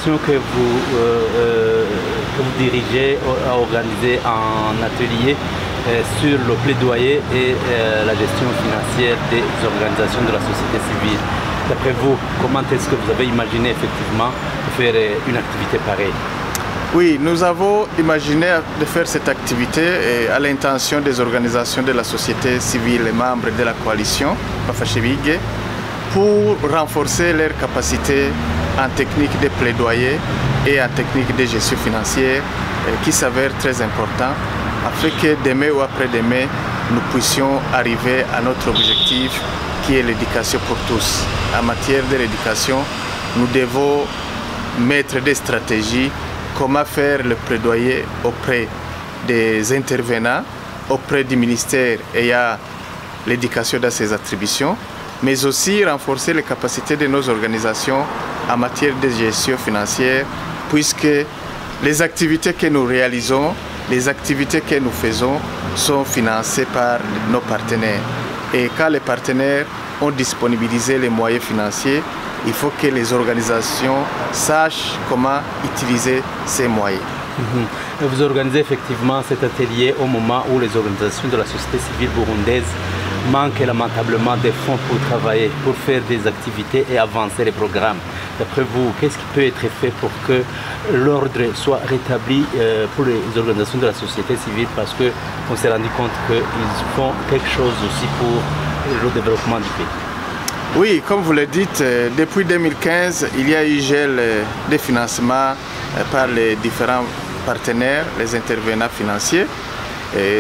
l'association que vous dirigez a organisé un atelier sur le plaidoyer et la gestion financière des organisations de la société civile. D'après vous, comment est-ce que vous avez imaginé effectivement faire une activité pareille? Oui, nous avons imaginé de faire cette activité à l'intention des organisations de la société civile et membres de la coalition Bafashibige pour renforcer leurs capacités en technique de plaidoyer et en technique de gestion financière qui s'avère très important afin que demain ou après-demain, nous puissions arriver à notre objectif qui est l'éducation pour tous. En matière de l'éducation, nous devons mettre des stratégies, comment faire le plaidoyer auprès des intervenants, auprès du ministère ayant l'éducation dans ses attributions, mais aussi renforcer les capacités de nos organisations en matière de gestion financière, puisque les activités que nous réalisons, les activités que nous faisons sont financées par nos partenaires. Et quand les partenaires ont disponibilisé les moyens financiers, il faut que les organisations sachent comment utiliser ces moyens. Vous organisez effectivement cet atelier au moment où les organisations de la société civile burundaise manquent lamentablement des fonds pour travailler, pour faire des activités et avancer les programmes. D'après vous, qu'est-ce qui peut être fait pour que l'ordre soit rétabli pour les organisations de la société civile, parce qu'on s'est rendu compte qu'ils font quelque chose aussi pour le développement du pays? Oui, comme vous le dites, depuis 2015, il y a eu gel des financements par les différents partenaires, les intervenants financiers,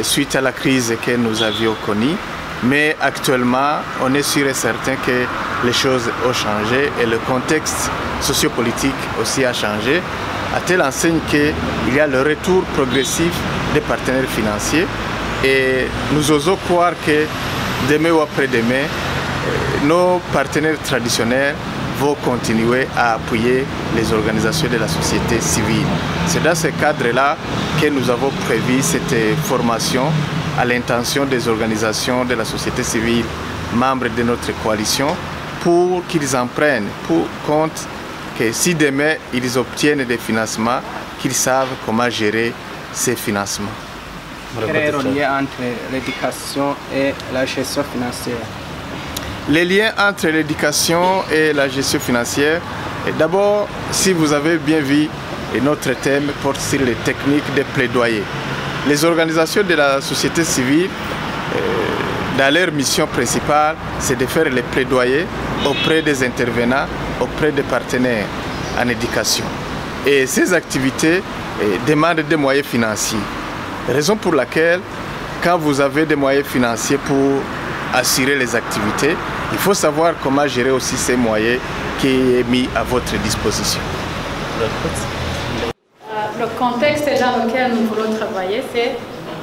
suite à la crise que nous avions connue. Mais actuellement, on est sûr et certain que les choses ont changé et le contexte sociopolitique aussi a changé, à telle enseigne qu'il y a le retour progressif des partenaires financiers. Et nous osons croire que demain ou après-demain, nos partenaires traditionnels vont continuer à appuyer les organisations de la société civile. C'est dans ce cadre-là que nous avons prévu cette formation à l'intention des organisations de la société civile, membres de notre coalition, pour qu'ils en prennent pour compte que si demain ils obtiennent des financements, qu'ils savent comment gérer ces financements. Quel est le lien entre l'éducation et la gestion financière? Les liens entre l'éducation et la gestion financière, d'abord, si vous avez bien vu, notre thème porte sur les techniques de plaidoyer. Les organisations de la société civile, dans leur mission principale, c'est de faire les plaidoyers auprès des intervenants, auprès des partenaires en éducation. Et ces activités demandent des moyens financiers. Raison pour laquelle, quand vous avez des moyens financiers pour assurer les activités, il faut savoir comment gérer aussi ces moyens qui est mis à votre disposition. Le contexte dans lequel nous voulons travailler, c'est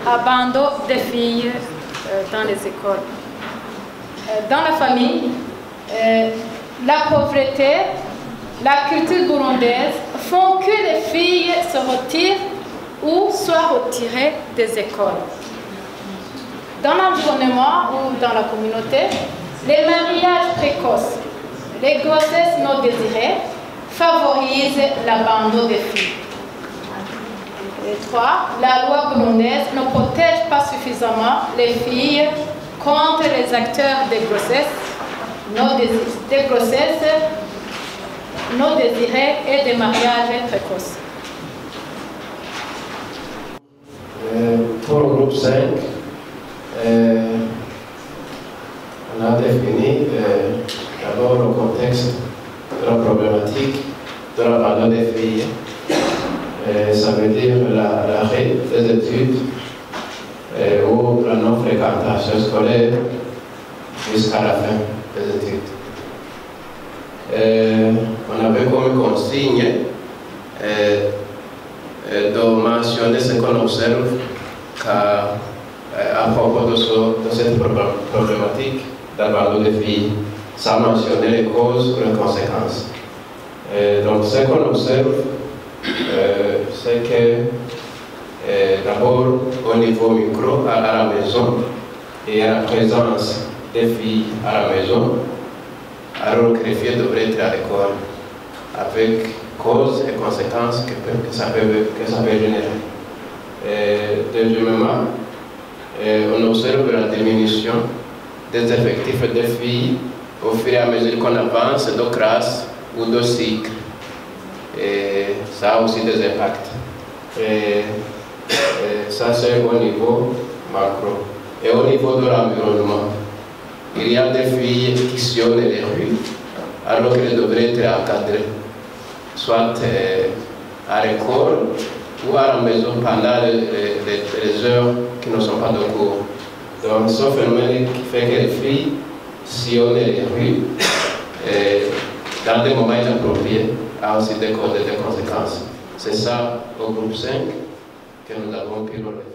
l'abandon des filles dans les écoles. Dans la famille, la pauvreté, la culture burundaise font que les filles se retirent ou soient retirées des écoles. Dans l'environnement ou dans la communauté, les mariages précoces, les grossesses non désirées favorisent l'abandon des filles. Et 3. La loi burundaise ne protège pas suffisamment les filles contre les acteurs des grossesses non désirées et des mariages précoces. Pour le groupe 5, on a défini d'abord le contexte de la problématique de l'abandon des filles. Ça veut dire l'arrêt des études ou la non-fréquentation scolaire jusqu'à la fin des études. On avait comme consigne de mentionner ce qu'on observe à propos de cette problématique d'abandon des filles, sans mentionner les causes ou les conséquences. Donc ce qu'on observe, c'est que d'abord au niveau micro, à la maison, et à la présence des filles à la maison, alors que les filles devraient être à l'école avec causes et conséquences que ça peut générer. Deuxièmement, on observe la diminution des effectifs des filles au fur et à mesure qu'on avance de classe ou de cycle. Et ça a aussi des impacts. Et ça, c'est au niveau macro. Et au niveau de l'environnement, il y a des filles qui sillonnent les rues alors qu'elles devraient être encadrées, soit à l'école ou à la maison pendant les heures qui ne sont pas de cours. Donc, ce phénomène qui fait que les filles sillonnent les rues dans des moments inappropriés a aussi des causes et des conséquences. C'est ça, au groupe 5, que nous avons pu relever.